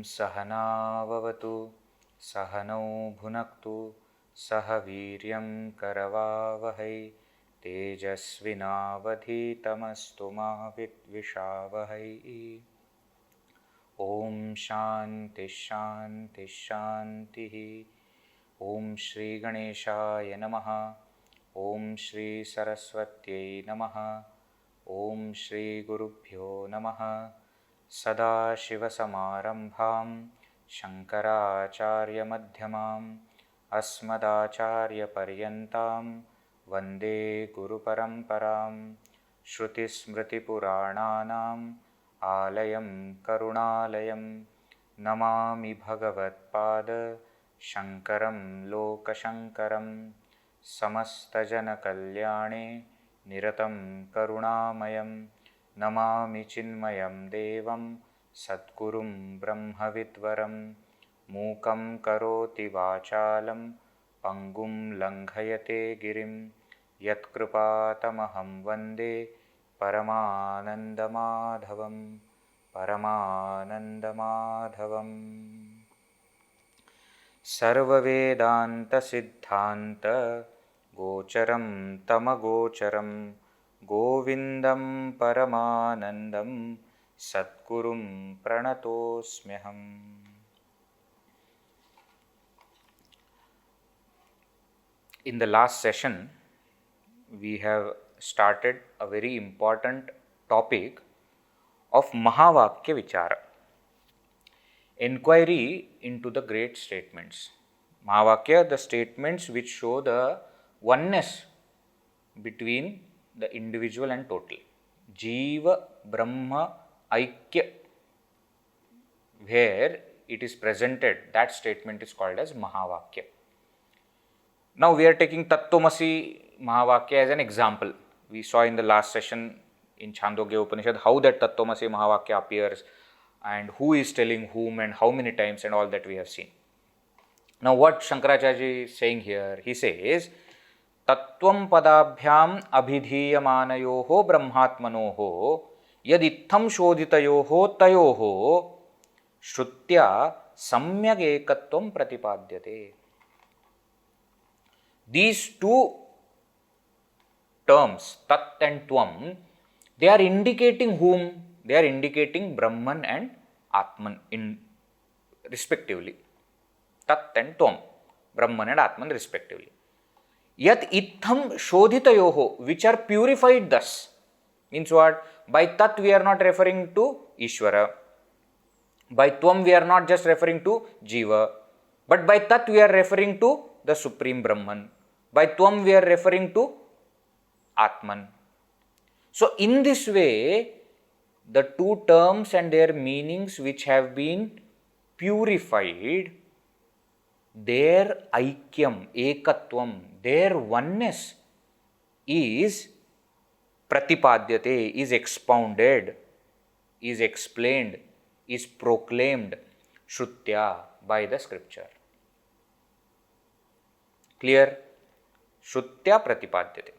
Sahanā Sahanau Bhunaktu Sahaviryam Karavavahai Tejasvinavadhitamastu ma vidvishavahai. Om Shanti Shanti Shanti. Om Shri Ganeshaya Namaha. Om Shri Saraswatyai Namaha. Om Shri Gurubhyo Namaha. Sada Shiva Samarambham Shankaracharya Madhyamam Asmadacharya Paryantam Vande Guru Paramparam. Shruti Smriti Purananam Alayam Karunalayam Namami Bhagavat Pada Shankaram Lokashankaram Samastajana Kalyane Niratam Karunamayam Namami Chinmayam Devam Satgurum Brahmavidvaram Mukam Karoti Vachalam Pangum Langhayate Girim Yatkrupatamaham Vande Paramanandamadhavam Paramanandamadhavam. Sarva Vedanta Siddhanta Gocharam Tamagocharam Govindam Paramanandam Satgurum Pranatosmyaham. In the last session, we have started a very important topic of Mahavakya Vichara, inquiry into the great statements. Mahavakya, the statements which show the oneness between the individual and total. Jiva Brahma Aikya, where it is presented, that statement is called as Mahavakya. Now we are taking Tattvamasi Mahavakya as an example. We saw in the last session in Chandogya Upanishad how that Tattvamasi Mahavakya appears and who is telling whom and how many times and all that we have seen. Now what Shankaracharya is saying here, he says, Tattvam padabhyam abhidhiyamanayoho brahmatmanoho yad itthaṃ shodhitayoho tayoho shrutya samyak ekatvam pratipadyate. These two terms, tat and tvam, they are indicating whom? They are indicating Brahman and Atman respectively. Tat and tvam, Brahman and Atman respectively. Yat itthaṃ shodhitayoho, which are purified thus. Means what? By tat we are not referring to Ishvara. By tvam we are not just referring to Jiva. But by tat we are referring to the Supreme Brahman. By tvam we are referring to Atman. So in this way, the two terms and their meanings which have been purified, their aikyam, ekatvam, their oneness is pratipadyate, is expounded, is explained, is proclaimed shrutya, by the scripture. Clear? Shrutya pratipadyate.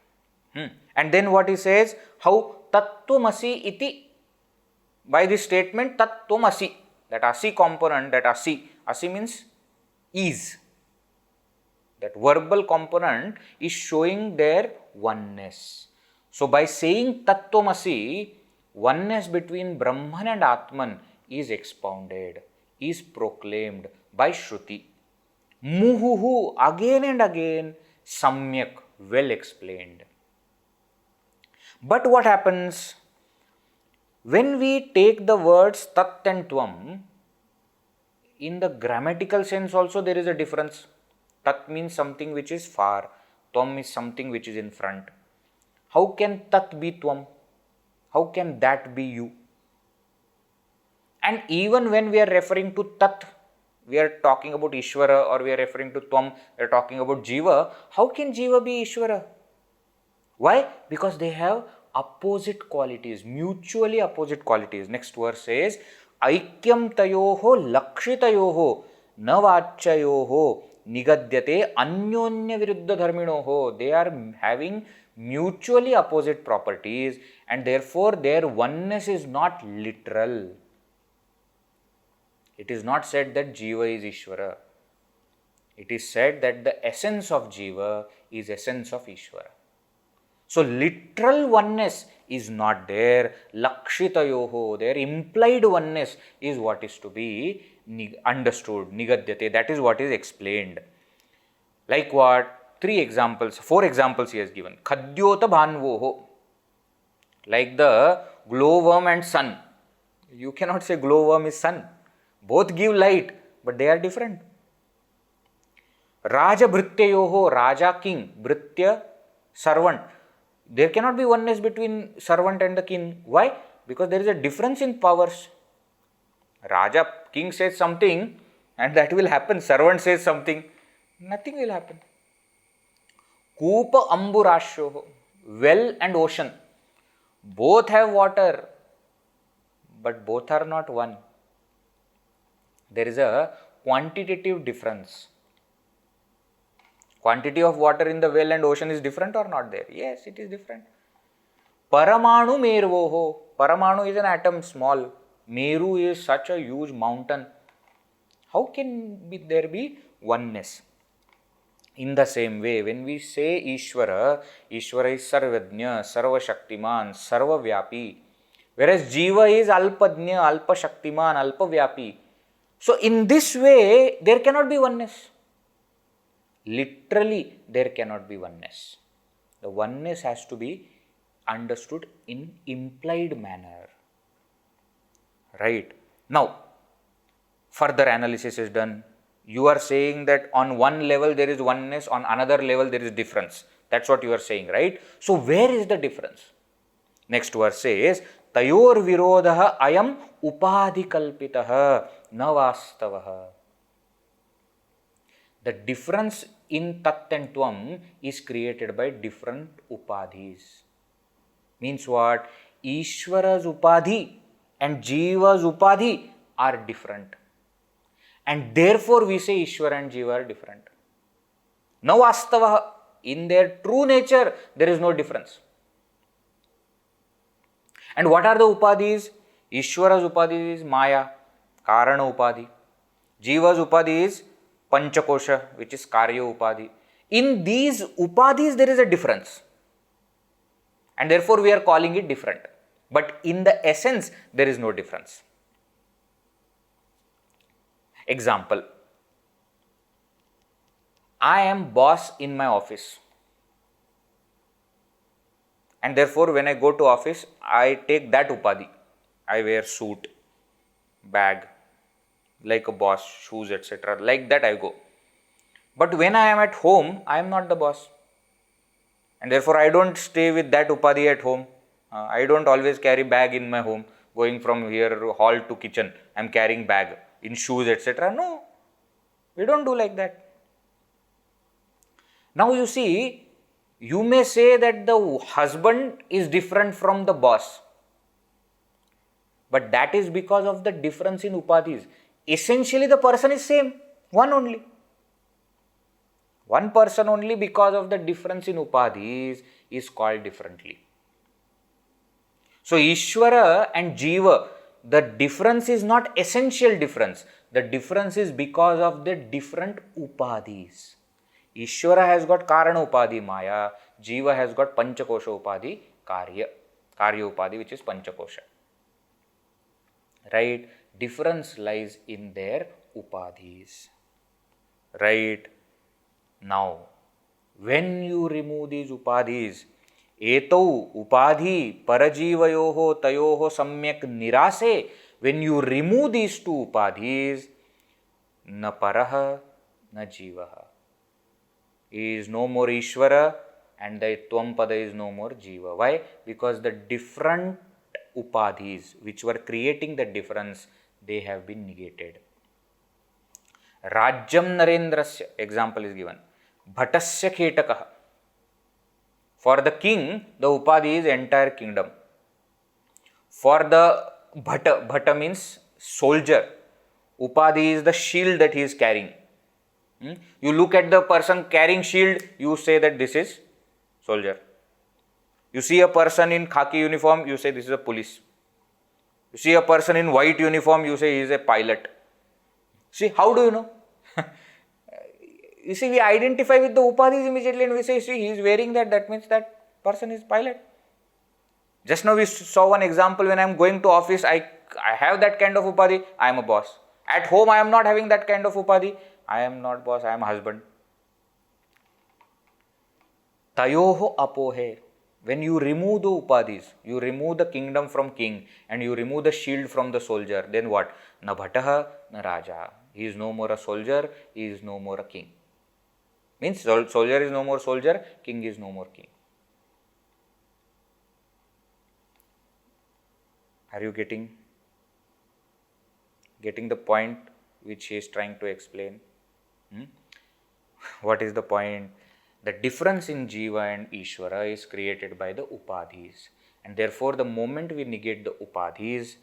And then what he says, how tattvamasi iti, by this statement tattvamasi, that asi component, that asi means is. That verbal component is showing their oneness. So by saying tattvamasi, oneness between Brahman and Atman is expounded, is proclaimed by Shruti. Muhuhu, again and again, samyak, well explained. But what happens? When we take the words tat and tvam, in the grammatical sense also there is a difference. Tat means something which is far, tvam is something which is in front. How can tat be tvam? How can that be you? And even when we are referring to tat, we are talking about Ishvara, or we are referring to tvam, we are talking about Jiva. How can Jiva be Ishvara? Why? Because they have opposite qualities, mutually opposite qualities. Next verse says, Aikyam tayoho lakshitayoho na vachayoho nigadyate anyonya viruddhadharminoho. They are having mutually opposite properties and therefore their oneness is not literal. It is not said that Jiva is Ishvara. It is said that the essence of Jiva is essence of Ishvara. So literal oneness is not there. Lakṣitayoho, their implied oneness is what is to be understood. Nigadyate, that is what is explained. Like what? 4 examples he has given. Khadyota bhanvoho, like the glowworm and sun. You cannot say glowworm is sun. Both give light, but they are different. Raja bhrityayoho, Raja king, bhritya servant. There cannot be oneness between servant and the king. Why? Because there is a difference in powers. Raja, king says something and that will happen. Servant says something, nothing will happen. Kūpa amburashyoho, well and ocean. Both have water, but both are not one. There is a quantitative difference. Quantity of water in the well and ocean is different or not there? Yes, it is different. Paramanu mervoho. Paramanu is an atom, small. Meru is such a huge mountain. How can there be oneness? In the same way, when we say Ishvara, Ishvara is Sarvajna, Sarvashaktiman, Sarvavyapi. Whereas Jiva is Alpadnya, Alpashaktiman, Alpavyapi. So in this way, there cannot be oneness. Literally, there cannot be oneness. The oneness has to be understood in implied manner. Right? Now, further analysis is done. You are saying that on one level there is oneness, on another level there is difference. That's what you are saying, right? So, where is the difference? Next verse says, Tayor virodha ayam upadhi kalpitaha na vastavaha. The difference in tat and tvam is created by different upadhis. Means what? Ishvara's upadhi and Jiva's upadhi are different. And therefore we say Ishvara and Jiva are different. Na vastavaha, in their true nature, there is no difference. And what are the upadhis? Ishvara's upadhi is Maya, Karana upadhi. Jiva's upadhi is Panchakosha, which is Karya upadhi. In these upadhis, there is a difference. And therefore, we are calling it different. But in the essence, there is no difference. Example. I am boss in my office. And therefore, when I go to office, I take that upadhi. I wear suit, bag, like a boss, shoes, etc. Like that I go. But when I am at home, I am not the boss. And therefore, I don't stay with that upadhi at home. I don't always carry bag in my home. Going from here, hall to kitchen, I am carrying bag in shoes, etc. No, we don't do like that. Now you see, you may say that the husband is different from the boss. But that is because of the difference in upadhis. Essentially, the person is same, one only. One person only, because of the difference in upadhis, is called differently. So, Ishvara and Jiva, the difference is not essential difference. The difference is because of the different upadhis. Ishvara has got Karana upadhi, Maya. Jiva has got Panchakosha upadhi, Karya upadhi, which is Panchakosha. Right? Difference lies in their upadhis. Right? Now, when you remove these upadhis, etau upadhi parajivayoho tayoho samyak nirase, when you remove these two upadhis, na paraha na jivaha. He is no more Ishvara and the tvam pada is no more Jiva. Why? Because the different upadhis which were creating the difference, they have been negated. Rajyam narendrasya, example is given. Bhatasya khetakaha. For the king, the upadhi is entire kingdom. For the bhata means soldier. Upadhi is the shield that he is carrying. You look at the person carrying shield, you say that this is soldier. You see a person in khaki uniform, you say this is a police. You see a person in white uniform, you say he is a pilot. See, how do you know? You see, we identify with the upadhis immediately and we say, see, he is wearing that, that means that person is pilot. Just now we saw one example. When I am going to office, I have that kind of upadhi, I am a boss. At home, I am not having that kind of upadhi, I am not boss, I am a husband. Tayoho apohe. When you remove the upadhis, you remove the kingdom from king and you remove the shield from the soldier, then what? Na bhataha, na raja. He is no more a soldier, he is no more a king. Means soldier is no more soldier, king is no more king. Are you getting the point which he is trying to explain? What is the point? The difference in Jiva and Ishvara is created by the upadhis. And therefore, the moment we negate the upadhis,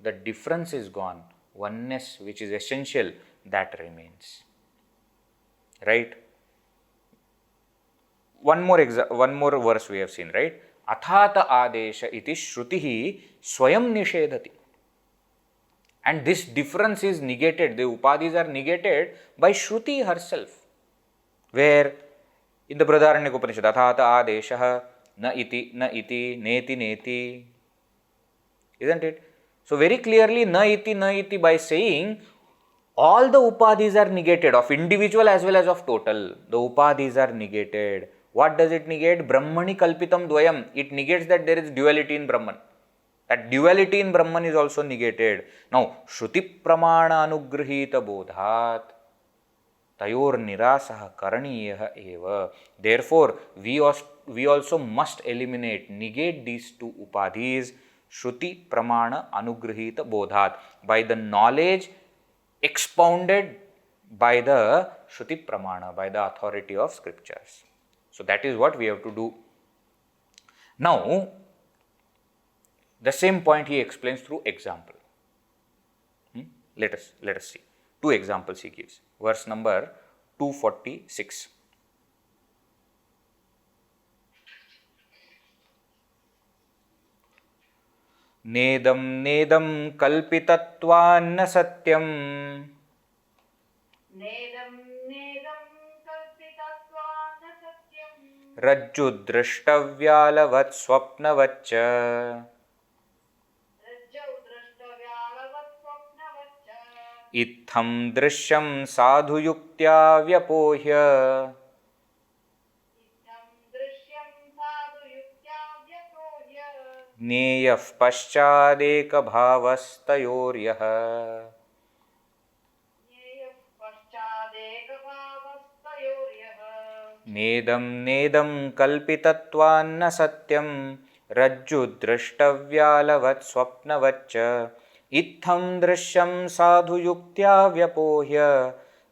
the difference is gone. Oneness, which is essential, that remains. Right? One more verse we have seen, right? Athāta ādesha iti shrutihi swayam nishedhati. And this difference is negated, the upadhis are negated by Shruti herself. Where in the Brihadaranyaka Upanishad, Athāta ādesha na iti, neti, neti. Isn't it? So very clearly, na iti by saying all the upadhis are negated of individual as well as of total. The upadhis are negated. What does it negate? Brahmani kalpitam dvayam. It negates that there is duality in Brahman. That duality in Brahman is also negated. Now, Shruti pramana anugrahita bodhat tayor nirasaha karaniyaḥ eva. Therefore, we also must negate these two upadhis, Shruti pramana anugrahita bodhat, by the knowledge expounded by the Shruti pramana, by the authority of scriptures. So that is what we have to do. Now, the same point he explains through example. Let us see. Two examples he gives. Verse number 246. nedaṃ kalpitatvānna satyaṃ. rajjudṛṣṭavyālavatsvapnavacca. itthaṃ dṛśyaṃ sādhuyuktyā vyapohya. jñeyaḥ paścādekabhāvastayoryaḥ. nedaṃ kalpitatvānna satyaṃ rajjudṛṣṭavyālavatsvapnavacca. itthaṃ dṛśyaṃ sādhuyuktyā vyapohya.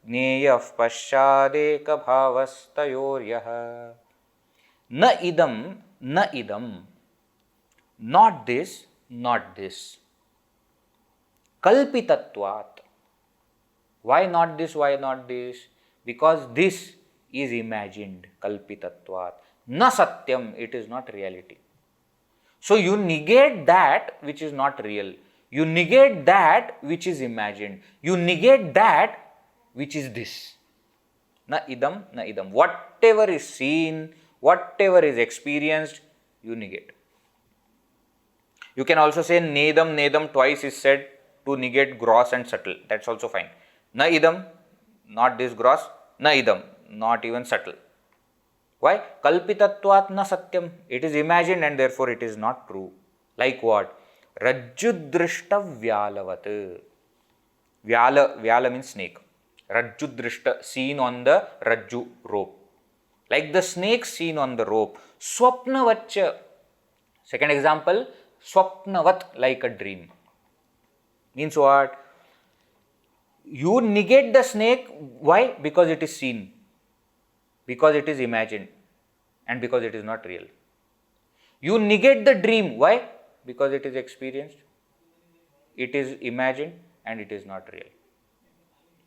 jñeyaḥ paścādekabhāvastayoryaḥ. na idam. Not this. Kalpitatvāt. Why not this? Because this is imagined. Kalpitatvāt. Na satyam. It is not reality. So you negate that which is not real. You negate that which is imagined. You negate that which is this. Na idam. Whatever is seen, whatever is experienced, you negate. You can also say nedaṃ twice is said to negate gross and subtle. That's also fine. Na idam, not this gross. Na idam, not even subtle. Why? Kalpitatvāt na satyam. It is imagined and therefore it is not true. Like what? Rajjudṛṣṭavyālavatsvapnavacca. Vyala means snake. Rajjudṛṣṭa, seen on the rajju, rope. Like the snake seen on the rope. Swapnavacca. Second example, swapnavat, like a dream. Means what? You negate the snake. Why? Because it is seen. Because it is imagined. And because it is not real. You negate the dream. Why? Because it is experienced. It is imagined and it is not real.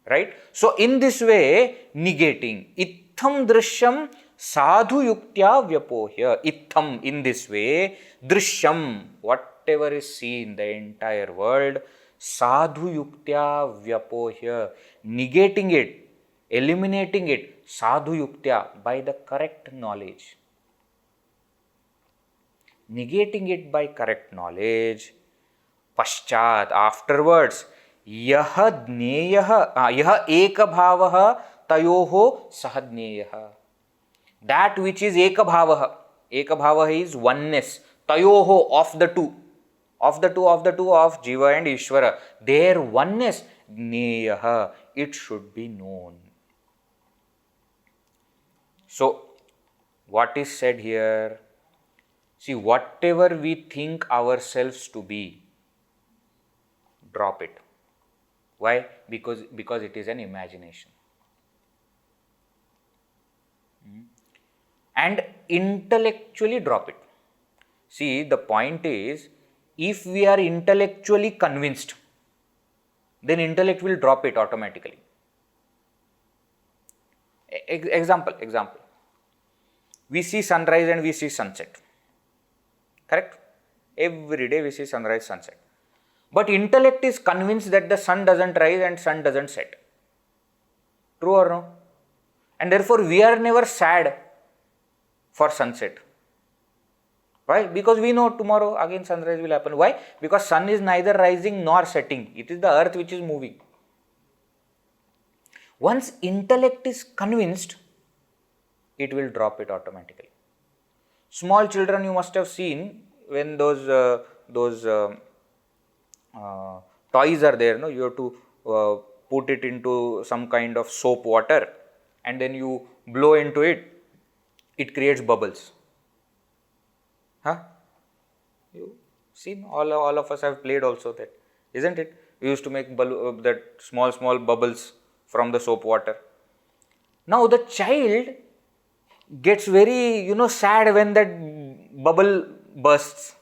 Right? So in this way, negating. Itthaṃ dṛśyaṃ sādhuyuktyā vyapohya. Itthaṃ, in this way, dṛśyaṃ, whatever is seen, the entire world, Sādhuyuktyā vyapohya, negating it, eliminating it, sādhuyuktyā, by the correct knowledge. Negating it by correct knowledge. Afterwards, yathā jñeyaḥ, yathā ekabhāvah tayoho sah. That which is ekabhāvah. Ekabhāvah is oneness. Tayoho, of the two. Of Jiva and Ishvara. Their oneness, jñeyaḥ, it should be known. So, what is said here? See, whatever we think ourselves to be, drop it. Why? Because it is an imagination. And intellectually drop it. See, the point is, if we are intellectually convinced, then intellect will drop it automatically. Example. We see sunrise and we see sunset. Correct? Every day we see sunrise, sunset. But intellect is convinced that the sun doesn't rise and sun doesn't set. True or no? And therefore we are never sad for sunset. Why? Because we know tomorrow again sunrise will happen. Why? Because sun is neither rising nor setting. It is the earth which is moving. Once intellect is convinced, it will drop it automatically. Small children, you must have seen when those toys are there, no? You have to put it into some kind of soap water and then you blow into it, it creates bubbles. Huh? You seen? All of us have played also that, isn't it? We used to make that small bubbles from the soap water. Now the child gets very, sad when that bubble bursts.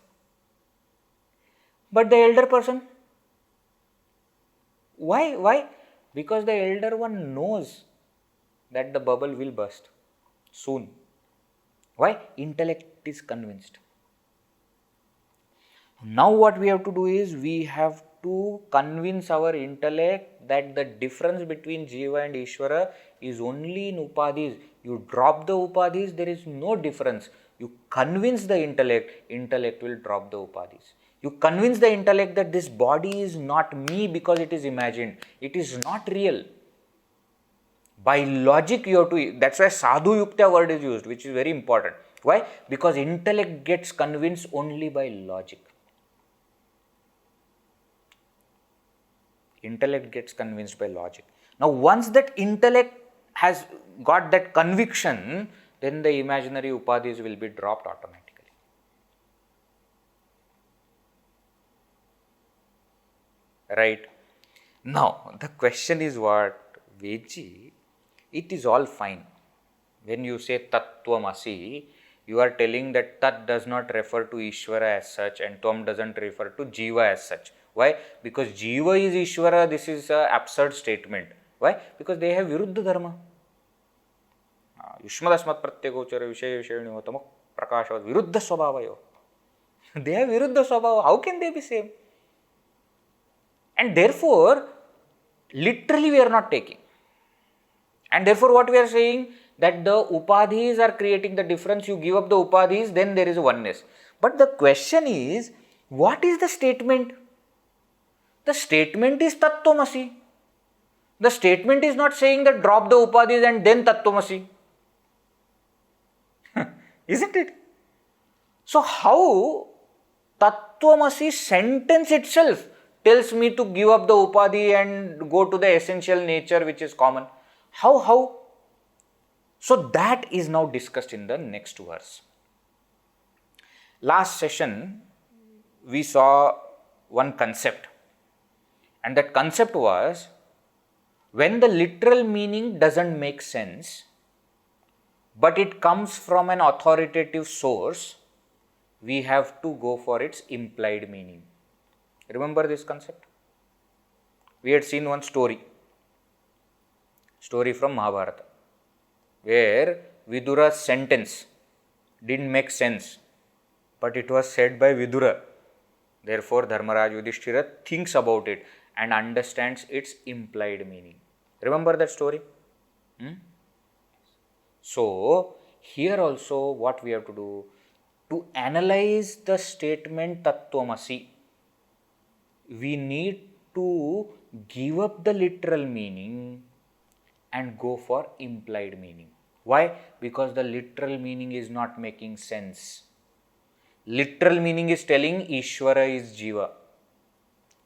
But the elder person, why? Because the elder one knows that the bubble will burst soon. Why? Intellect is convinced. Now what we have to do is, we have to convince our intellect that the difference between Jiva and Ishvara is only in upadhis. You drop the upadhis, there is no difference. You convince the intellect will drop the upadhis. You convince the intellect that this body is not me because it is imagined. It is not real. By logic you have to, that's why sādhuyuktyā word is used, which is very important. Why? Because intellect gets convinced only by logic. Intellect gets convinced by logic. Now once that intellect has got that conviction, then the imaginary upadhis will be dropped automatically. Right? Now the question is what? Veji, it is all fine. When you say tatvamasi, you are telling that tat does not refer to Ishvara as such and tvam doesn't refer to Jiva as such. Why? Because Jiva is Ishvara, this is an absurd statement. Why? Because they have viruddhadharma. Yushmadasmat pratyagochara vishaya vishayanihotamok prakashavad viruddha swabhavayo. They have viruddha swabhava. How can they be same? And therefore, literally we are not taking. And therefore what we are saying, that the upadhis are creating the difference. You give up the upadhis, then there is a oneness. But the question is, what is the statement? The statement is tattvamasi. The statement is not saying that drop the upadhis and then tattvamasi. Isn't it? So how tattvamasi sentence itself tells me to give up the upadhi and go to the essential nature which is common? How? So that is now discussed in the next verse. Last session we saw one concept, and that concept was, when the literal meaning doesn't make sense but it comes from an authoritative source, we have to go for its implied meaning. Remember this concept? We had seen one story from Mahabharata, where Vidura's sentence didn't make sense, but it was said by Vidura. Therefore, Dharmaraj Yudhishthira thinks about it and understands its implied meaning. Remember that story? So, here also what we have to do, to analyze the statement tattvamasi, we need to give up the literal meaning and go for implied meaning. Why? Because the literal meaning is not making sense. Literal meaning is telling Ishvara is Jiva.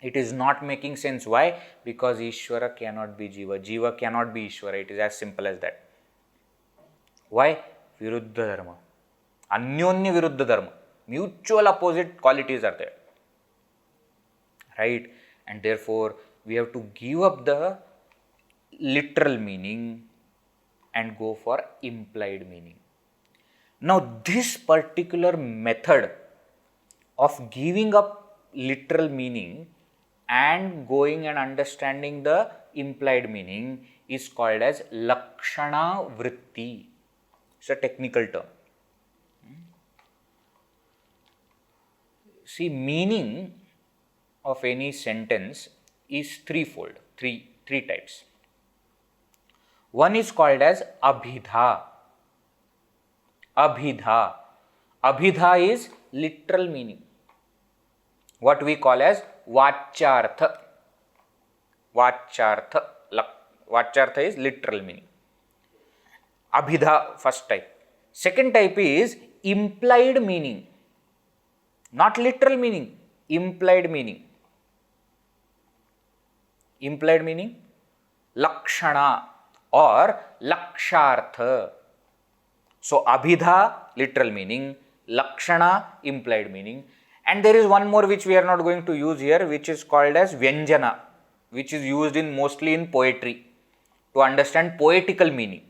It is not making sense. Why? Because Ishvara cannot be Jiva. Jiva cannot be Ishvara. It is as simple as that. Why? Viruddhadharma. Anyonya viruddhadharma. Mutual opposite qualities are there. Right? And therefore, we have to give up the literal meaning and go for implied meaning. Now, this particular method of giving up literal meaning and going and understanding the implied meaning is called as lakṣaṇa vritti. It's a technical term. See, meaning of any sentence is threefold, three types. One is called as abhidha. Abhidha. Abhidha is literal meaning. What we call as vachyartha. Vachyartha. Vachyartha is literal meaning. Abhidha, first type. Second type is implied meaning. Not literal meaning, implied meaning. Implied meaning, lakṣaṇā or lakṣārtha. So, abhidha, literal meaning, lakṣaṇā, implied meaning. And there is one more which we are not going to use here, which is called as vyanjana, which is used mostly in poetry to understand poetical meaning.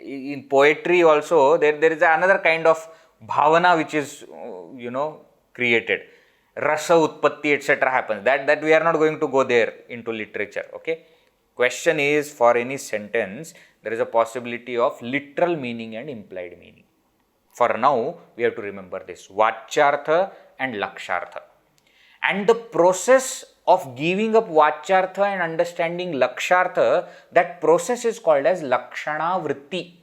In poetry also, there is another kind of bhavana which is, created. Rasa utpatti, etc. happens. That we are not going to go there into literature. Okay. Question is, for any sentence, there is a possibility of literal meaning and implied meaning. For now, we have to remember this, vachyartha and lakṣārtha. And the process of giving up vachyartha and understanding lakṣārtha, that process is called as lakṣaṇa vritti.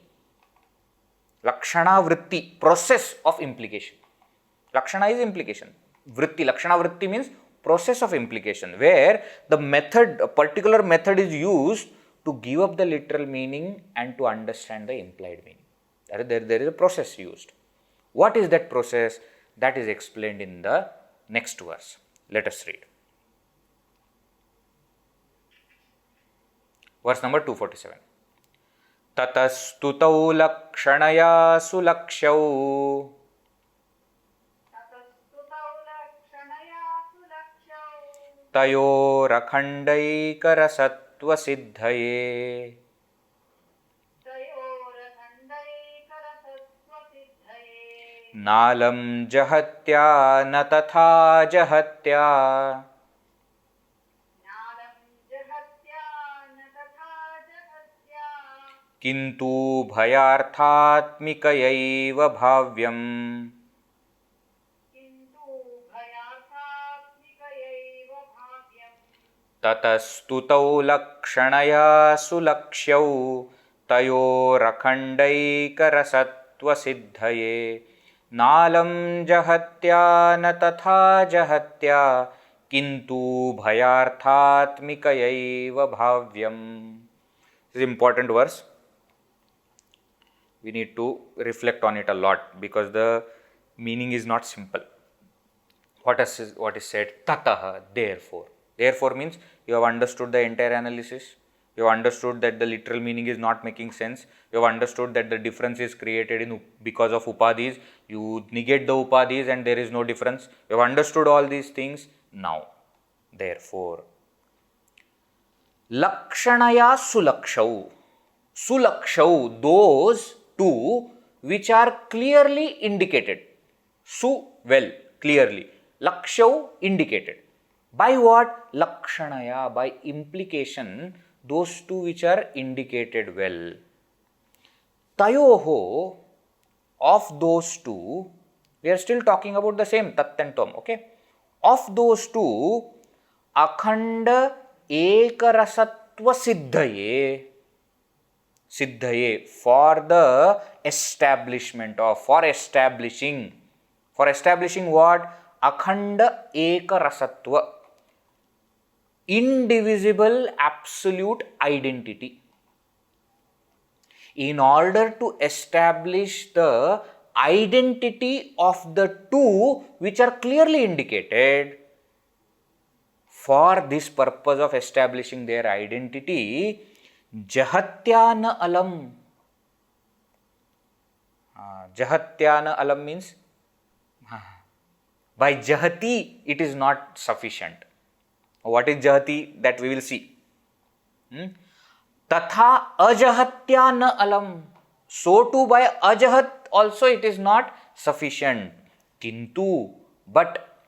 Lakṣaṇa vritti, process of implication. Lakṣana is implication. Vritti, lakṣana vritti means process of implication, where the method, a particular method is used to give up the literal meaning and to understand the implied meaning. There is a process used. What is that process? That is explained in the next verse. Let us read. Verse number 247. Tatastu lakṣaṇayā sulakṣyau tayorakhaṇḍaikarasatvasiddhaye nālaṃ jahatyā na tathājahatyā kintūbhayārthātmikayaiva bhāvyam tatastu lakṣaṇayā sulakṣyau tayorakhaṇḍaikarasatvasiddhaye nālaṃ jahatyā na tathājahatyā kintūbhayārthātmikayaiva bhāvyam. This is an important verse. We need to reflect on it a lot because the meaning is not simple. What is said? Tatah, therefore. Therefore means you have understood the entire analysis. You have understood that the literal meaning is not making sense. You have understood that the difference is created because of upadhis. You negate the upadhis and there is no difference. You have understood all these things. Now, therefore, lakṣaṇayā sulakṣyau. Sulakṣyau, those two which are clearly indicated. Su, well, clearly. Lakṣyau, indicated. By what? Lakṣaṇayā, by implication, those two which are indicated well. Tayoho, of those two, We are still talking about the same tat and tom, okay? Of those two, akhanda ekarasatvasidhaye, siddhaye, for the establishment of, for establishing what? Akhanda ekarasatva, indivisible absolute identity. In order to establish the identity of the two which are clearly indicated, for this purpose of establishing their identity, jahatyā na alam. Jahatyā na alam means by jahati it is not sufficient. What is jahati? That we will see. Tathā ajahatyā na alam. So too by ajahat also it is not sufficient. Kintu, but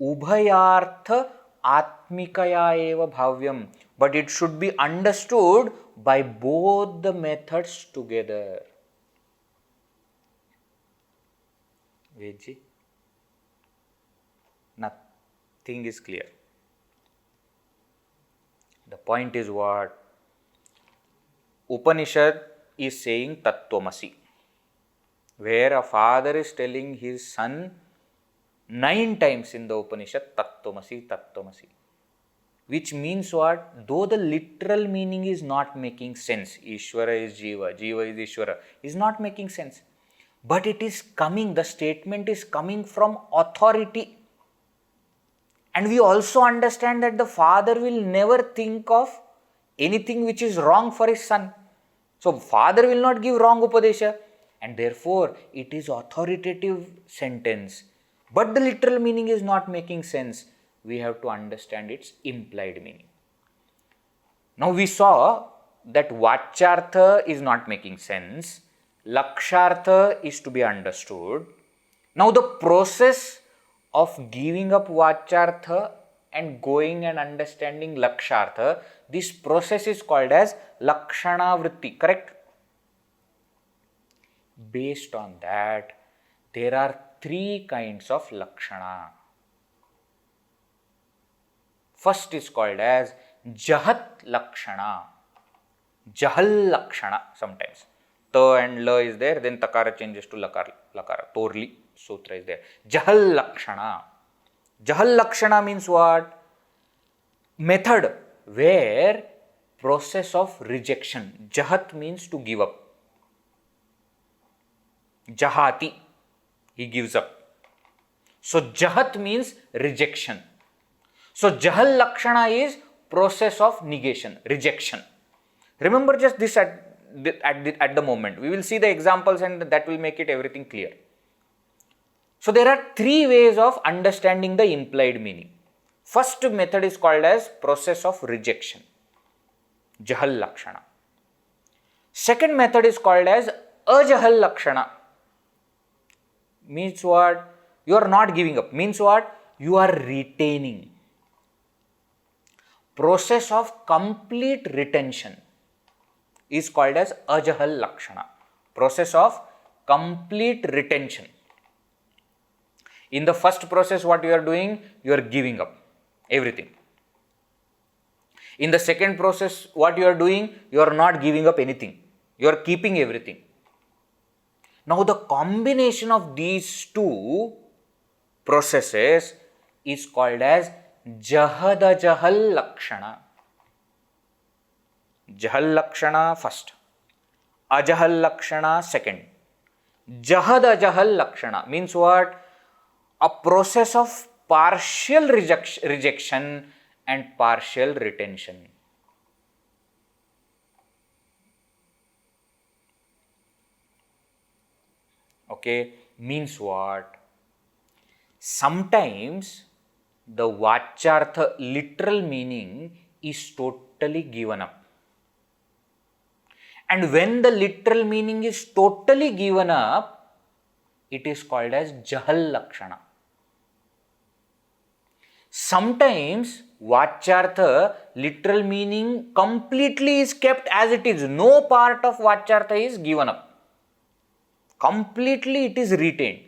tubhayārthātmikayaiva bhāvyam. But it should be understood by both the methods together. Vedji? Nothing is clear. The point is what? Upanishad is saying tattvamasi, where a father is telling his son 9 times in the Upanishad, tattvamasi, tattvamasi. Which means what? Though the literal meaning is not making sense, Ishvara is Jiva, Jiva is Ishvara, is not making sense. But it is coming, the statement is coming from authority. And we also understand that the father will never think of anything which is wrong for his son. So, father will not give wrong upadesha, and therefore it is authoritative sentence. But the literal meaning is not making sense. We have to understand its implied meaning. Now, we saw that vachyartha is not making sense. Lakṣartha is to be understood. Now, the process of giving up vachyartha and going and understanding lakṣartha, this process is called as lakṣana vritti, correct? Based on that, there are 3 kinds of lakṣana. First is called as jahat lakṣana, jahal lakṣana sometimes. Ta and la is there, then takara changes to lakara, torli sutra is there. Jahal lakṣana. Jahal lakṣana means what? Method where process of rejection. Jahat means to give up. Jahati, he gives up. So jahat means rejection. So jahal lakṣana is process of negation, rejection. Remember just this at the moment. We will see the examples and that will make it everything clear. So there are 3 ways of understanding the implied meaning. First method is called as process of rejection, jahal lakṣana. Second method is called as ajahal lakṣana. Means what? You are not giving up. Means what? You are retaining. Process of complete retention is called as ajahal lakṣana. Process of complete retention. In the first process, what you are doing? You are giving up everything. In the second process, what you are doing? You are not giving up anything. You are keeping everything. Now, the combination of these 2 processes is called as jahadajahal lakṣana. Jahal lakṣana first, ajahal lakṣana second. Jahadajahal lakṣana means what? A process of partial rejection and partial retention. Okay, means what? Sometimes the vachyartha literal meaning is totally given up. And when the literal meaning is totally given up, it is called as jahal lakṣana. Sometimes vachyartha literal meaning completely is kept as it is. No part of vachyartha is given up. Completely it is retained.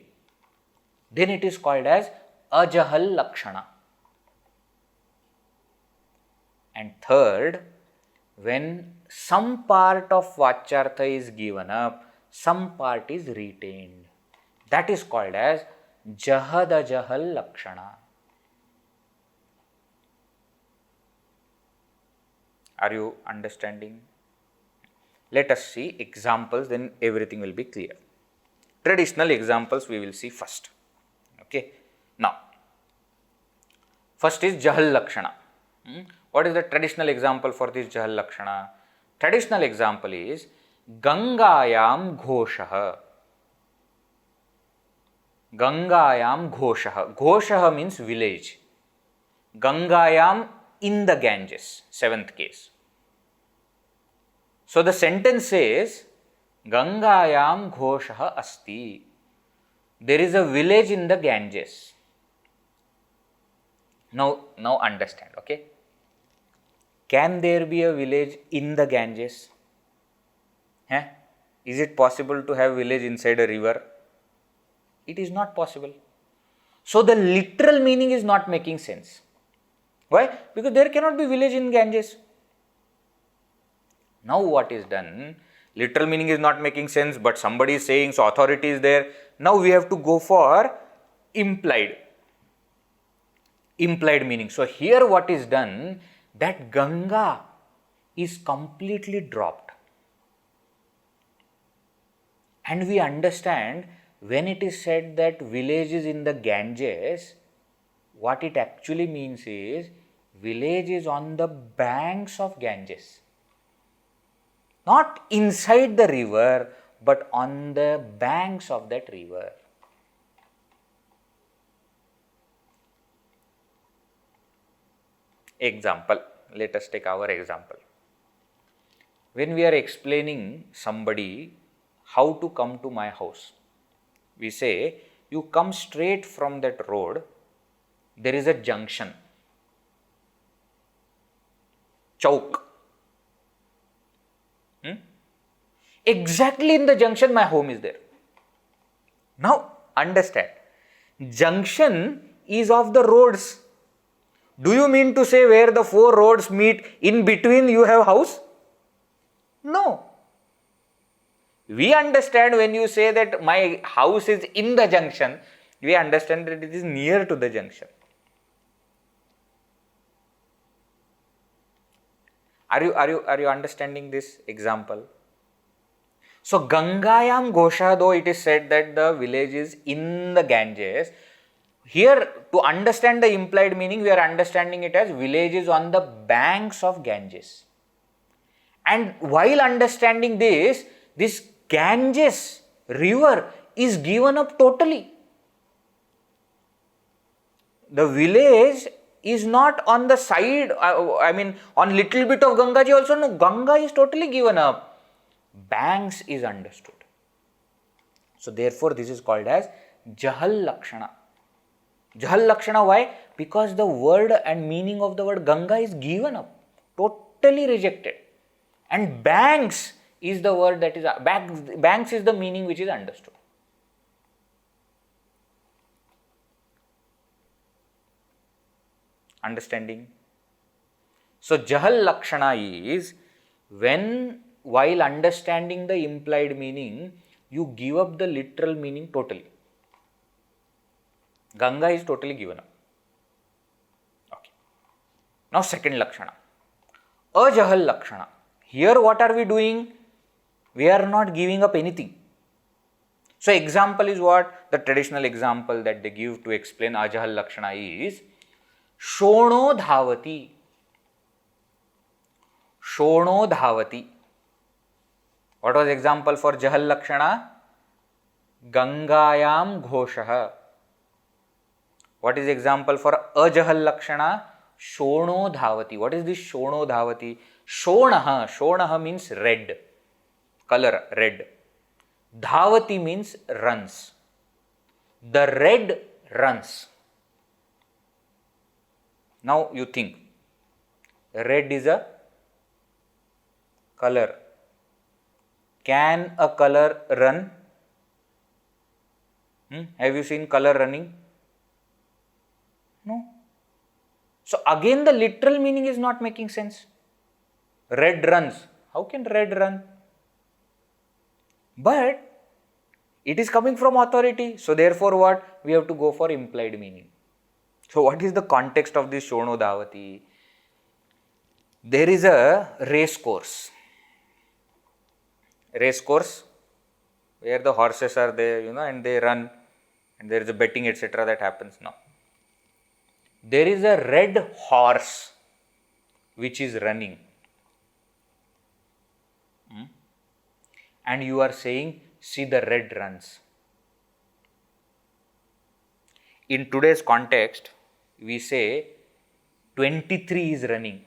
then it is called as ajahal lakṣaṇa. And third, when some part of vachyartha is given up, some part is retained, that is called as jahadajahal lakṣaṇa. Are you understanding? Let us see examples, then everything will be clear. Traditional examples we will see first. Okay. Now, first is jahal lakṣaṇa. What is the traditional example for this jahal lakṣaṇa? Traditional example is Gangayam ghoshaha. Gangayam ghoshaha. Ghoshaha means village. Gangayam in the Ganges, seventh case. So the sentence says Gangayam ghoshaha asti. There is a village in the Ganges. Now understand, okay? Can there be a village in the Ganges? Is it possible to have village inside a river? It is not possible. So the literal meaning is not making sense. Why? Because there cannot be village in Ganges. Now what is done? Literal meaning is not making sense, but somebody is saying, so authority is there. Now we have to go for implied meaning. So here what is done? That Ganga is completely dropped. And we understand when it is said that village is in the Ganges, what it actually means is village is on the banks of Ganges. Not inside the river, but on the banks of that river. Example. Let us take our example. When we are explaining somebody how to come to my house, we say, you come straight from that road, there is a junction, Chowk. Exactly in the junction my home is there. Now understand, junction is of the roads. Do you mean to say where the four roads meet, in between you have house? No. We understand when you say that my house is in the junction, we understand that it is near to the junction. Are you understanding this example? So Gangayam Ghosha, though it is said that the village is in the Ganges, here to understand the implied meaning, we are understanding it as village is on the banks of Ganges. And while understanding this Ganges river is given up totally. The village is not on the side, on little bit of Gangaji also, no, Ganga is totally given up. Banks is understood. So therefore this is called as jahal lakṣaṇa. Jahal lakṣaṇa, why? Because the word and meaning of the word Ganga is given up, totally rejected. And banks is the word that is, banks is the meaning which is understood. Understanding? So jahal lakṣaṇa is when, while understanding the implied meaning, you give up the literal meaning totally. Ganga is totally given up. Okay. Now second lakṣaṇa, ajahal lakṣaṇa. Here what are we doing? We are not giving up anything. So example is what? The traditional example that they give to explain ajahal lakṣaṇa is shono dhavati. Shono dhavati. What was example for jahal lakṣaṇa? Gangayam ghoshaha. What is example for ajahal lakṣaṇa? Shono dhavati. What is this shono dhavati? Shonaha means red, color red. Dhavati means runs. The red runs. Now you think, red is a color. Can a color run? Have you seen color running? No. So again the literal meaning is not making sense. Red runs. How can red run? But it is coming from authority. So therefore what? We have to go for implied meaning. So what is the context of this Shono Dhavati? There is a race course. Race course where the horses are there, and they run, and there is a betting, etc. that happens now. There is a red horse which is running. And you are saying, see the red runs. In today's context, we say 23 is running.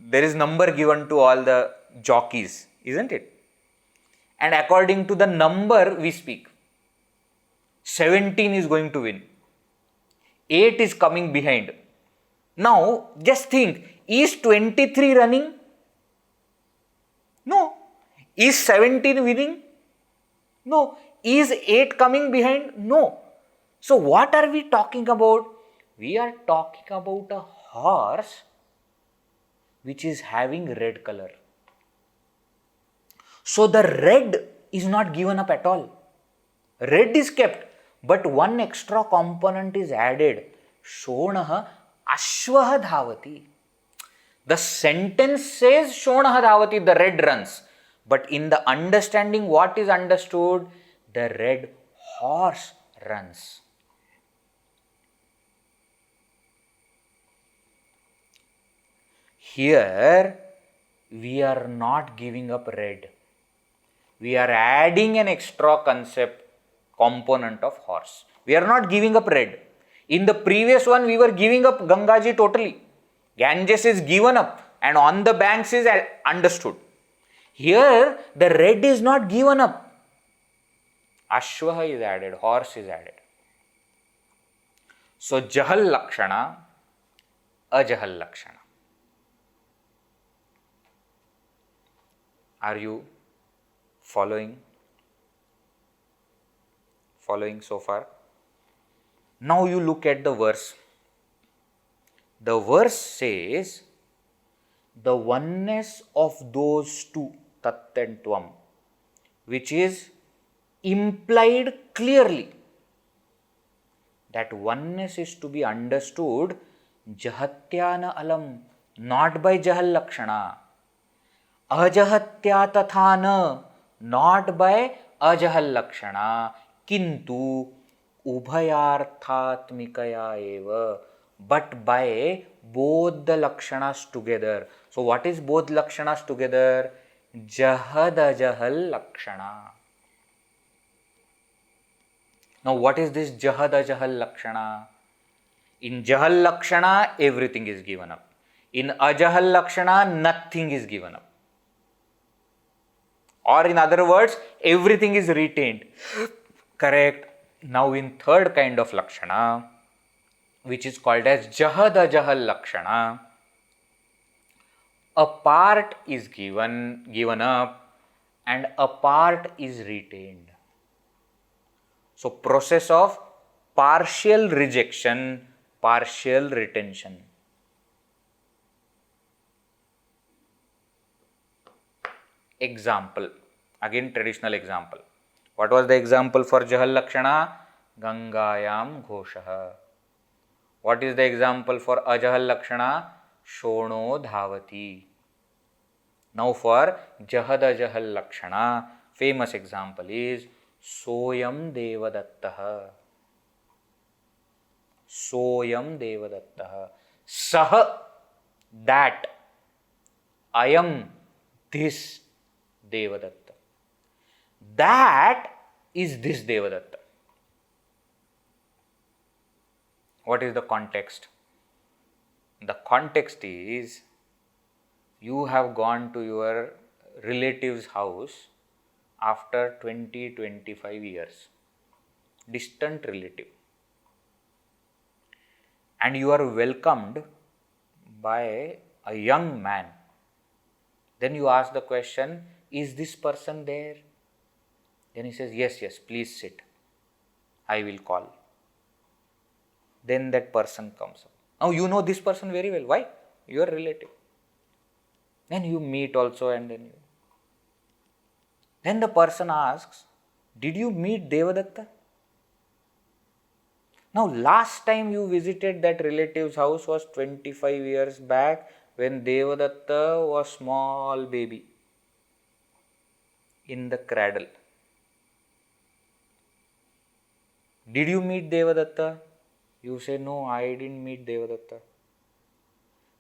There is number given to all the jockeys, isn't it? And according to the number we speak. 17 is going to win. 8 is coming behind. Now, just think, is 23 running? No. Is 17 winning? No. Is 8 coming behind? No. So, what are we talking about? We are talking about a horse which is having red color. So, the red is not given up at all. Red is kept, but one extra component is added. Shonaha ashvaha dhavati. The sentence says Shonaha dhavati, the red runs. But in the understanding, what is understood? The red horse runs. Here, we are not giving up red. We are adding an extra component of horse. We are not giving up red. In the previous one, we were giving up Gangaji totally. Ganges is given up and on the banks is understood. Here, the red is not given up. Ashvaha is added, horse is added. So, jahal lakṣaṇā, ajahal lakṣaṇā. Are you following so far? Now you look at the verse. The verse says, the oneness of those two, tat and tvam, which is implied clearly. That oneness is to be understood jahatyā nālaṃ, not by jahal lakṣaṇā. Ajahatyā tathā, not by ajahal lakṣaṇā. kintūbhayārthātmikayaiva, but by both the lakshanas together. So what is both lakshanas together? Jahad-ajahal lakṣaṇā. Now what is this jahad-ajahal lakṣaṇā? In jahal lakṣaṇā, everything is given up. In ajahal lakṣaṇā, nothing is given up. Or in other words, everything is retained. Correct. Now in third kind of lakṣana, which is called as jahad-ajahal lakṣana, a part is given up and a part is retained. So process of partial rejection, partial retention. Example, again traditional example. What was the example for jahal lakṣana? Gangayam ghoshaha. What is the example for ajahal lakṣana? Shono dhavati. Now for jahad ajahal lakṣana, famous example is soyam devadattaha. Soyam devadattaha. Sah, that. Ayam, this Devadatta. That is this Devadatta. What is the context? The context is, you have gone to your relative's house after 20-25 years, distant relative, and you are welcomed by a young man. Then you ask the question, is this person there? Then he says, yes, yes, please sit. I will call. Then that person comes up. Now you know this person very well. Why? You are relative. Then you meet also, and then the person asks, did you meet Devadatta? Now last time you visited that relative's house was 25 years back when Devadatta was small baby in the cradle. Did you meet Devadatta? You say, no, I didn't meet Devadatta.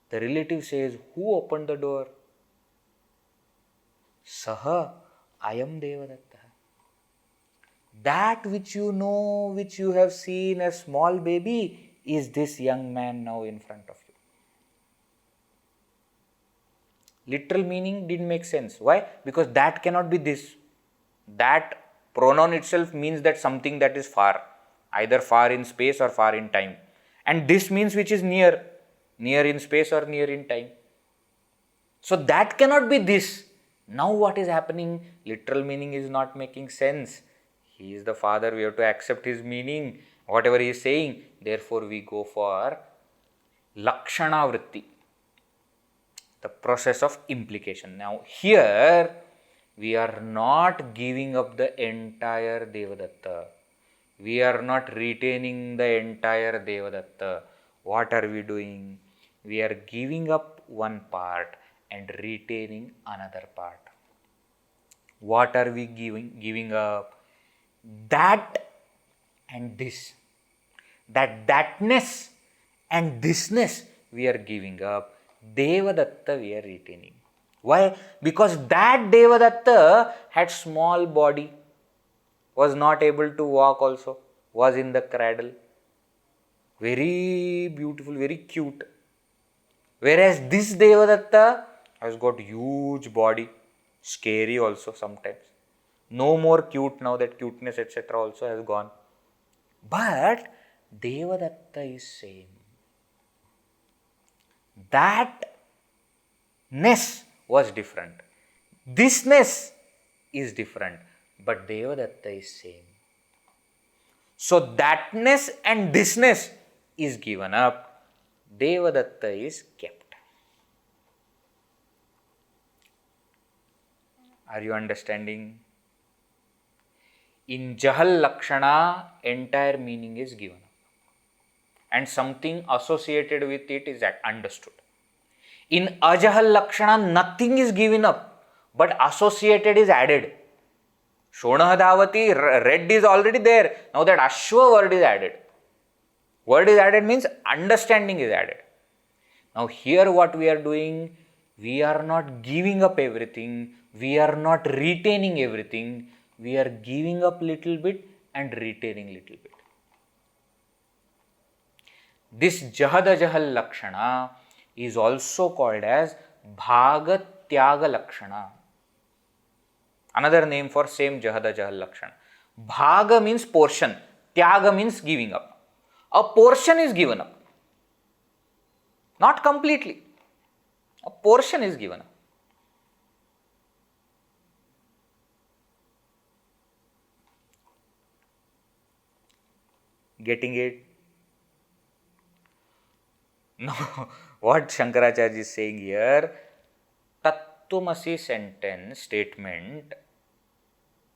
The relative says, who opened the door? Saha, I am Devadatta. That which you know, which you have seen as small baby, is this young man now in front of you. Literal meaning didn't make sense. Why? Because that cannot be this. That pronoun itself means that something that is far, either far in space or far in time. And this means which is near in space or near in time. So that cannot be this. Now what is happening? Literal meaning is not making sense. He is the father, we have to accept his meaning, whatever he is saying. Therefore we go for lakṣaṇā vritti, the process of implication. Now here we are not giving up the entire Devadatta. We are not retaining the entire Devadatta. What are we doing? We are giving up one part and retaining another part. What are we giving up? That and this. Thatness and thisness we are giving up. Devadatta we are retaining. Why? Because that Devadatta had small body, was not able to walk also, was in the cradle. Very beautiful, very cute. Whereas this Devadatta has got huge body, scary also sometimes. No more cute now, that cuteness etc. also has gone. But Devadatta is same. That ness was different. Thisness is different. But Devadatta is same. So thatness and thisness is given up. Devadatta is kept. Are you understanding? In Jahal Lakṣaṇā, entire meaning is given up. And something associated with it is understood. In Ajahal Lakṣaṇā, nothing is given up, but associated is added. Shonah Dhavati, red is already there. Now that Ashwa word is added. Word is added means understanding is added. Now here what we are doing, we are not giving up everything. We are not retaining everything. We are giving up little bit and retaining little bit. This Jahadajahal Lakṣaṇā is also called as Bhāga Tyaga Lakṣaṇā. Another name for same Jahadajahal Lakṣaṇā. Bhaga means portion. Tyaga means giving up. A portion is given up. Not completely. A portion is given up. Getting it? No. What Shankaracharya is saying here, Tattvamasi sentence, statement,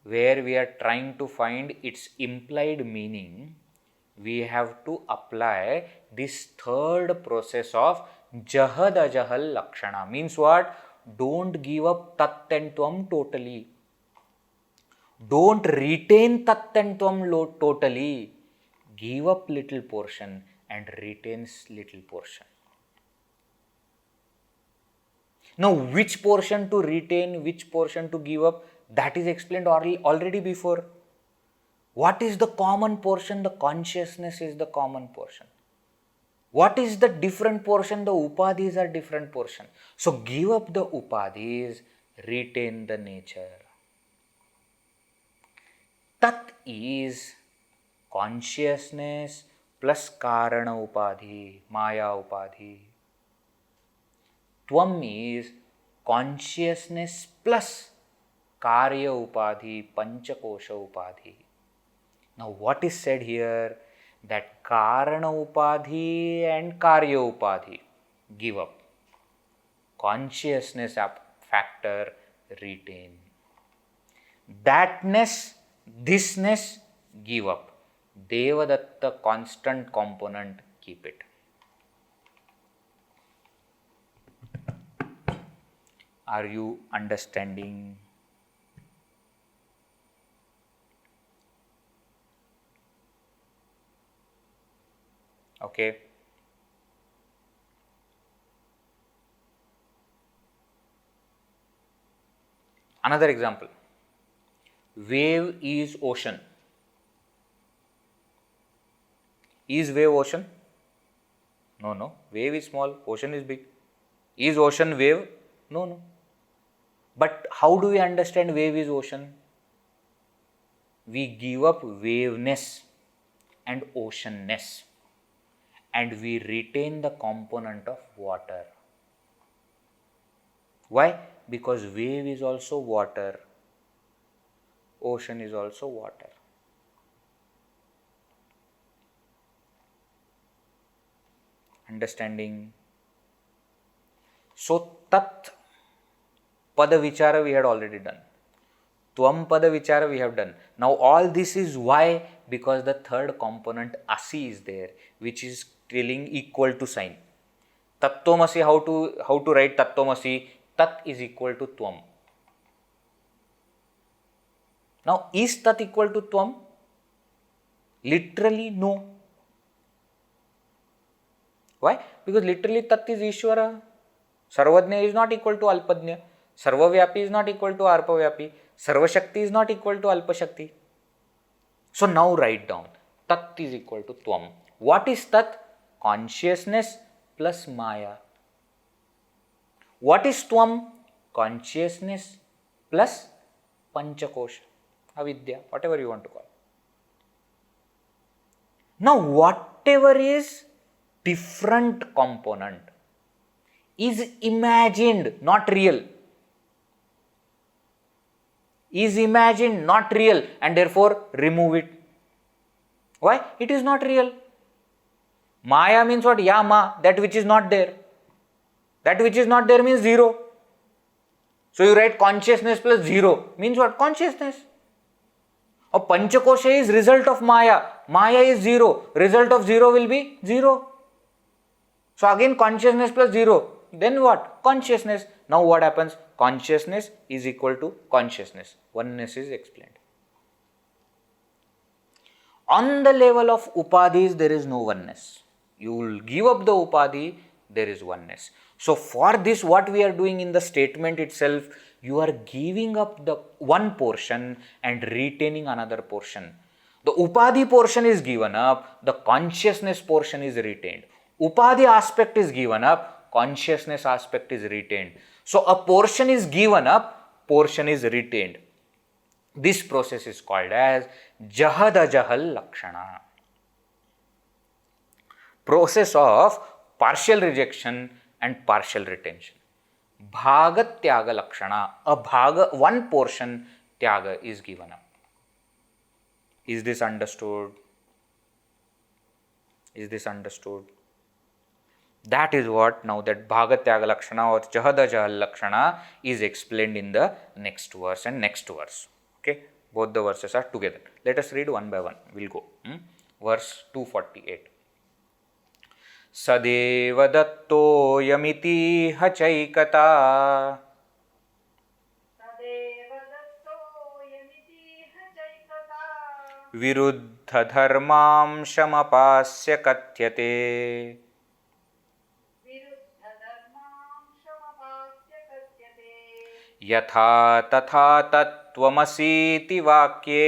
where we are trying to find its implied meaning, we have to apply this third process of Jahadajahal Lakṣaṇā. Means what? Don't give up Tat and Tvam totally. Don't retain Tat and Tvam totally. Give up little portion and retains little portion. Now, which portion to retain, which portion to give up, that is explained already before. What is the common portion? The consciousness is the common portion. What is the different portion? The upadhis are different portion. So, give up the upadhis, retain the nature. Tat is consciousness plus karana upadhi, maya upadhi. Tvam is consciousness plus karya upadhi, panchakosha upadhi. Now what is said here? That karana upadhi and karya upadhi give up. Consciousness factor retain. Thatness, thisness give up. Devadatta constant component keep it. Are you understanding? Okay. Another example. Wave is ocean. Is wave ocean? No. Wave is small, ocean is big. Is ocean wave? No. But how do we understand wave is ocean? We give up waveness and oceanness and we retain the component of water. Why? Because wave is also water, ocean is also water. Understanding? So, tat pada vichara we had already done. Tvam pada vichara we have done. Now, all this is why? Because the third component asi is there, which is telling equal to sign. Tattvamasi, how to write tattvamasi? Tat is equal to tvam. Now, is tat equal to tvam? Literally, no. Why? Because literally tat is Ishvara. Sarvajna is not equal to Alpajna. Sarvavyapi is not equal to Arpavyapi. Sarvashakti is not equal to Alpashakti. So now write down. Tat is equal to tvam. What is tat? Consciousness plus maya. What is tvam? Consciousness plus panchakosha, avidya, whatever you want to call. Now whatever is different component is imagined, not real. Is imagined, not real, and therefore remove it. Why? It is not real. Maya means what? Yama, that which is not there. That which is not there means zero. So you write consciousness plus zero means what? Consciousness. A panchakosha is result of maya. Maya is zero. Result of zero will be zero. So again consciousness plus zero. Then what? Consciousness. Now what happens? Consciousness is equal to consciousness. Oneness is explained. On the level of upadhis, there is no oneness. You will give up the upadhi, there is oneness. So for this, what we are doing in the statement itself, you are giving up the one portion and retaining another portion. The upadhi portion is given up, the consciousness portion is retained. Upadhi aspect is given up, consciousness aspect is retained. So a portion is given up, portion is retained. This process is called as jahadajahal lakṣaṇā. Process of partial rejection and partial retention. Bhagatyaga lakṣaṇā. One portion tyaga is given up. Is this understood? Is this understood? That is what now that bhagatyaga lakṣaṇā or jahadajahal lakṣaṇā is explained in the next verse and next verse. Okay, both the verses are together. Let us read one by one. We'll go. Verse 248. Devadatto'yamitīha caikatā. Viruddhadharmāṃśamapāsya kathyate. Yathā tathā tathvamasītivākye.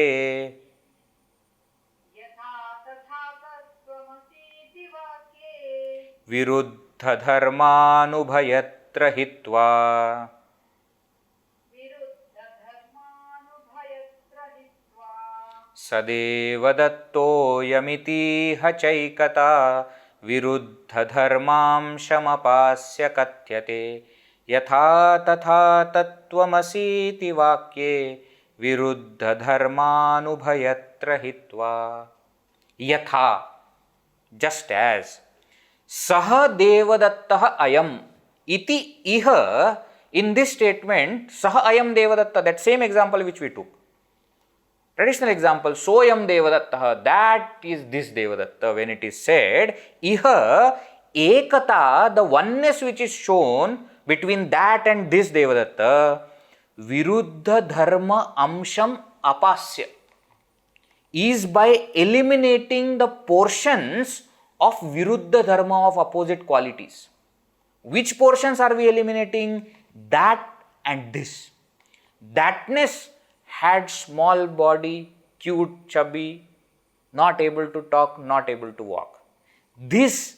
Viruddhadharmānubhayatra hitvā. Devadatto'yamitīha caikatā. Viruddhadharmāṃśamapāsya kathyate. yathā tathā tattvamasītivākye viruddhadharmānubhayatra hitvā. Yathā, just as. Saha devadattah ayam iti iha. In this statement, saha ayam devadatta, that same example which we took. Traditional example, soyam devadattah, that is this devadatta. When it is said, iha ekatā, the oneness which is shown between that and this devadatta, viruddhadharmāṃśamapāsya, is by eliminating the portions of viruddhadharma, of opposite qualities. Which portions are we eliminating? That and this. Thatness had small body, cute, chubby, not able to talk, not able to walk. This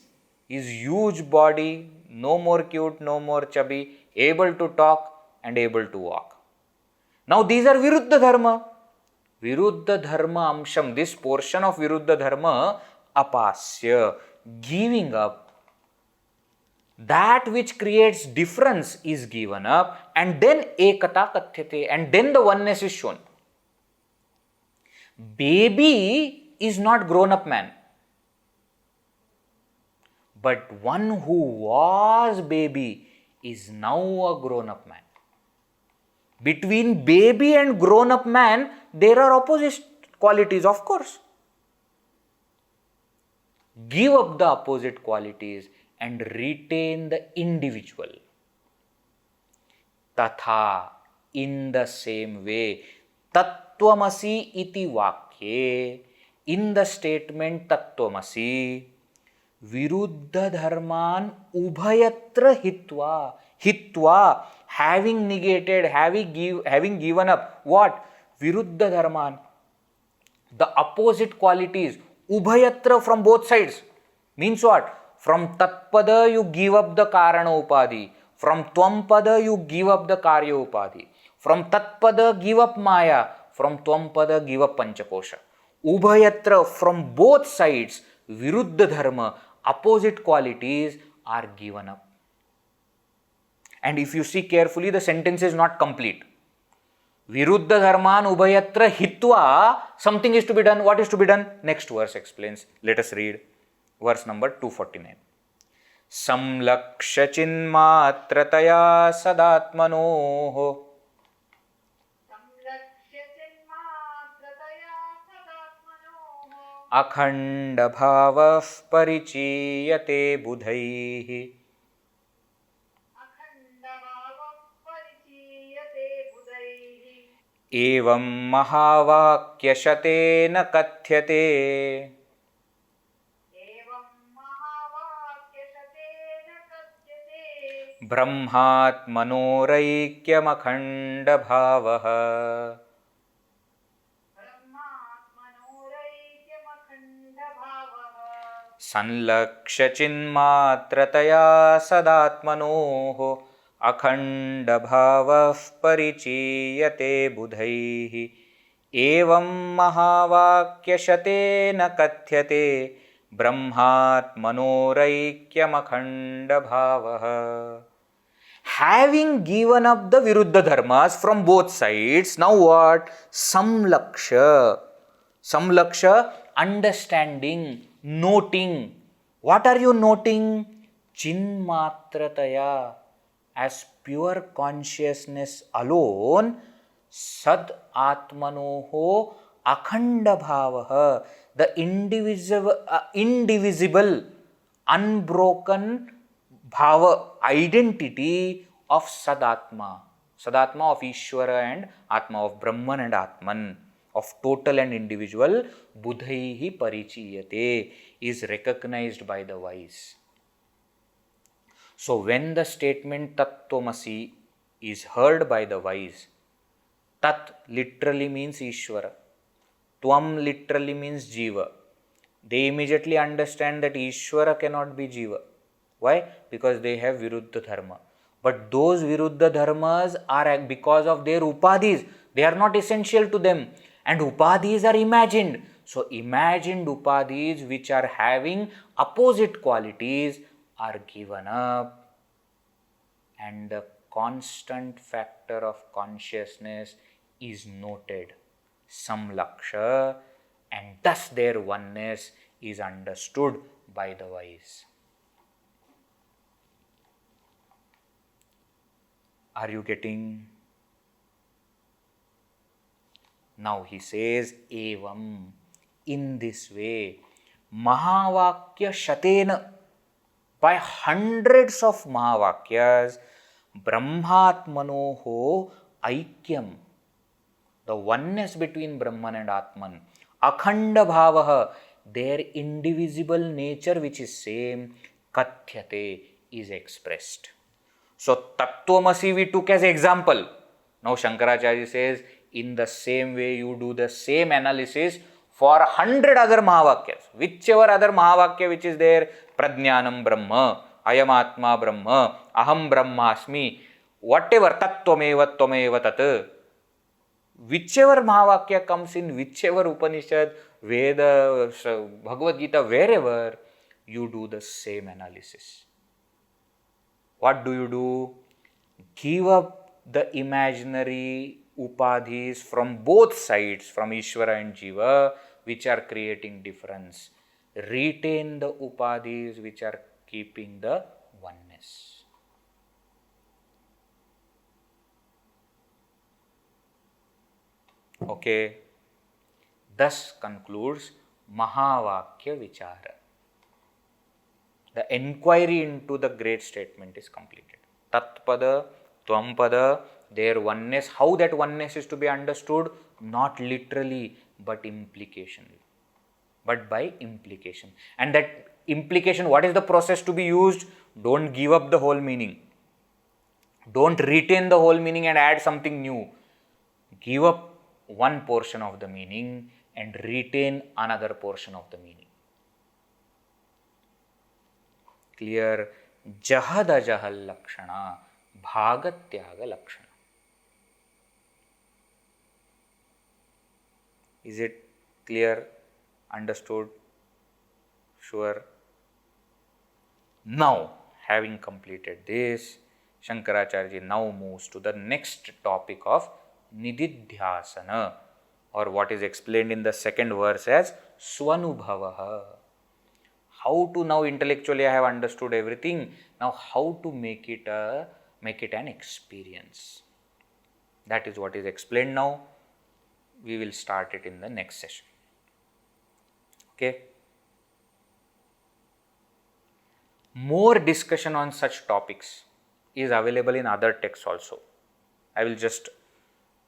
is huge body, no more cute, no more chubby, able to talk and able to walk. Now these are viruddhadharma. Viruddhadharmāṃśam, this portion of viruddhadharma, apāsya, giving up. That which creates difference is given up, and then ekatā kathyate, and then the oneness is shown. Baby is not grown up man, but one who was baby is now a grown up man. Between baby and grown up man, there are opposite qualities, of course. Give up the opposite qualities and retain the individual. Tathā, in the same way. Tattvamasītivākye, in the statement tattvamasi, viruddhadharmānubhayatra hitvā. Hitvā, having negated, having given up what? Viruddhadharmān, the opposite qualities. Ubhayatra, from both sides. Means what? From tatpada you give up the karana upadhi. From tvampada you give up the karya upadhi. From tatpada give up maya. From tvampada give up panchakosha. Ubhayatra, from both sides, viruddhadharma, opposite qualities are given up. And if you see carefully, the sentence is not complete. Viruddhadharmānubhayatra hitvā, something is to be done. What is to be done? Next verse explains. Let us read. Verse number 249. Samlakṣacinmatrataya sadatmanoho akhandabhavah parichiyate budhaihi evam mahavakyashatena kathyate brahmātmanōraikyamakhanda-bhāvah sanlakṣacinmatrataya sadatmanoho akhanda-bhavah parichiyate budhaihi evam mahavakyashatena kathyate brahmātmanōraikyamakhanda-bhāvah. Having given up the viruddhadharmas from both sides, now what? Samlaksha. Samlaksha, understanding, noting. What are you noting? Chinmatrataya, as pure consciousness alone. Sad atmanoho akhanda-bhāvah, the indivisible, unbroken bhava, identity of Sadatma. Sadatma of Ishvara and Atma, of Brahman and Atman, of total and individual. Budhaihi parichiyate, is recognized by the wise. So when the statement tattvamasi is heard by the wise, tat literally means Ishvara, tvam literally means jiva. They immediately understand that Ishvara cannot be jiva. Why? Because they have viruddha dharma. But those viruddha dharmas are because of their upadhis. They are not essential to them. And upadhis are imagined. So imagined upadhis which are having opposite qualities are given up. And the constant factor of consciousness is noted, some laksha, and thus their oneness is understood by the wise. Are you getting? Now he says, evam, in this way, mahavakya shatena, by hundreds of mahavakyas, brahmatmanoho aikyam, the oneness between Brahman and Atman, akhanda bhavaha, their indivisible nature which is same, kathyate, is expressed. So tattvamasī we took as example. Now Shankaracharya says, in the same way you do the same analysis for 100 other mahavakyas. Whichever other mahavakya which is there, prajñānam brahma, ayam atma brahma, aham brahmasmi, whatever, tattvaṃ tat, whichever mahavakya comes in whichever Upanishad, Veda, Bhagavad Gita, wherever, you do the same analysis. What do you do? Give up the imaginary upadhis from both sides, from Ishvara and Jiva, which are creating difference. Retain the upadhis which are keeping the oneness. Okay. Thus concludes Mahavakya Vichara. The enquiry into the great statement is completed. Tatpada, Tvampada, their oneness, how that oneness is to be understood, not literally but implicationally, but by implication. And that implication, what is the process to be used? Don't give up the whole meaning. Don't retain the whole meaning and add something new. Give up one portion of the meaning and retain another portion of the meaning. Clear? Jahadajahal lakṣaṇā, bhāgatyaga lakṣaṇā. Is it clear? Understood? Sure? Now, having completed this, Shankaracharya now moves to the next topic of nididhyasana, or what is explained in the second verse as svanubhavaha. How to, now intellectually I have understood everything, now how to make it an experience. That is what is explained now. We will start it in the next session. Okay. More discussion on such topics is available in other texts also. I will just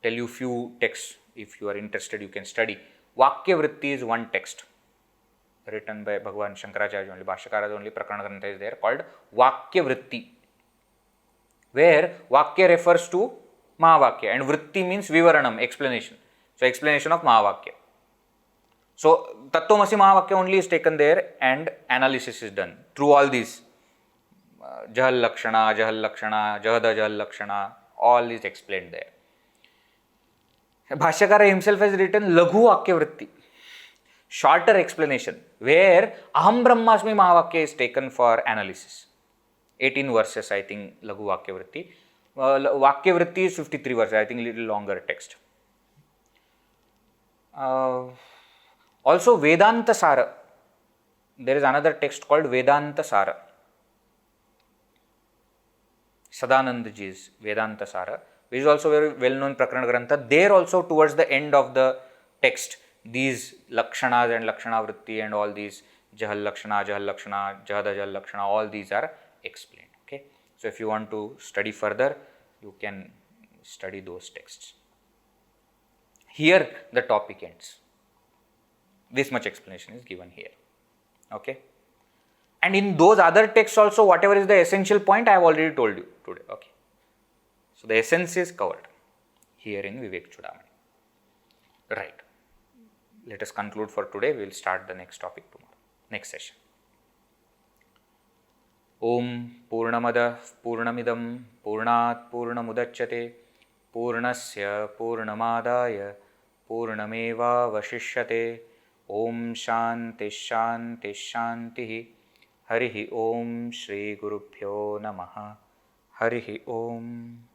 tell you few texts. If you are interested, you can study. Vakyavritti is one text written by Bhagavan Shankaracharya only. Bhashyakara's only Prakarana Grantha is there called Vakyavritti, where Vakya refers to Mahavakya and Vritti means Vivaranam, explanation. So, explanation of Mahavakya. So, Tattvamasi Mahavakya only is taken there and analysis is done through all these. Jahal Lakṣaṇā, Jahada Jahal Lakṣaṇā, all is explained there. Bhashyakara himself has written Laghu Vakyavritti, shorter explanation, where Aham Brahmasmi Mahavakya is taken for analysis. 18 verses, I think, Laghu Vakyavritti. Vakyavritti is 53 verses, I think, little longer text. Also, Vedanta Sara. There is another text called Vedanta Sara. Sadanandaji's Vedanta Sara, which is also very well known Prakarana Grantha. There also, towards the end of the text, these Lakṣanas and Lakṣana Vritti and all these Jahal Lakṣana, Jahada Jahal Lakṣana, all these are explained. Okay. So, if you want to study further, you can study those texts. Here the topic ends. This much explanation is given here. Okay. And in those other texts also, whatever is the essential point, I have already told you today. Okay. So, the essence is covered here in Vivekachoodamani. Right. Let us conclude for today. We will start the next topic tomorrow, next session. Om Purnamada Purnamidam Purnat Purnamudachyate Purnasya Purnamadaya Purnameva Vashishyate. Om Shanti Shanti Shanti. Harihi Om Shri Gurubhyo Namaha. Harihi Om.